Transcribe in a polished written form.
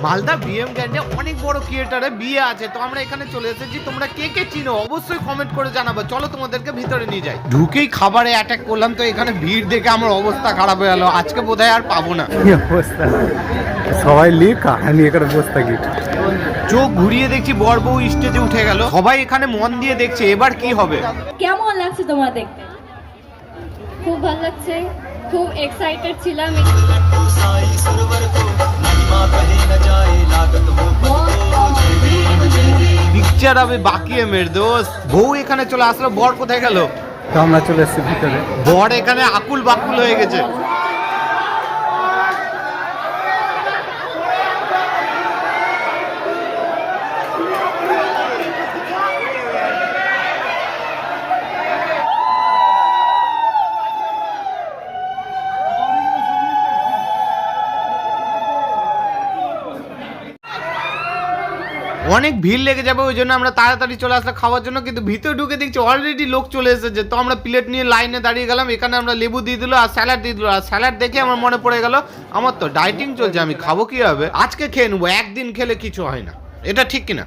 Malda BM Grande অনেক বড় ক্রিয়েটারে বিয়ে আছে, তো আমরা এখানে চলে এসেছি। তোমরা কে কে চিনো অবশ্যই কমেন্ট করে জানাবো। চলো তোমাদেরকে ভিতরে নিয়ে যাই। ঢুকেই খাবারে অ্যাটাক করলাম, তো এখানে ভিড় দেখে আমার অবস্থা খারাপ হয়ে গেল। আজকে বোধহয় আর পাবো না। অবস্থা সবাই লিখ কাহানি এখানে বসে থাকি। চোখ ঘুরিয়ে দেখছি বর বউ স্টেজে উঠে গেল। সবাই এখানে মন দিয়ে দেখছে এবার কি হবে। কেমন লাগছে তোমার দেখতে? খুব ভালো লাগছে, খুব এক্সাইটেড ছিলাম। পিকচার হবে বাকি মেয়ের দোস্ত। বউ এখানে চলে আসলো, বর কোথায় গেল? তো আমরা চলে এসেছি ভিতরে। বর এখানে আকুল বাকুল হয়ে গেছে। অনেক ভিড় লেগে যাবে, ওই জন্য আমরা তাড়াতাড়ি চলে আসলাম খাওয়ার জন্য। কিন্তু ভিতরে ঢুকে দেখছি অলরেডি লোক চলে এসেছে, তো আমরা প্লেট নিয়ে লাইনে দাঁড়িয়ে গেলাম। এখানে আমরা লেবু দিয়ে দিল আর স্যালাড দিয়ে দিল। আর স্যালাড দেখে আমার মনে পড়ে গেল আমার তো ডাইটিং চলছে, আমি খাবো কি হবে? আজকে খেয়ে নেবো, একদিন খেলে কিছু হয় না। এটা ঠিক কিনা?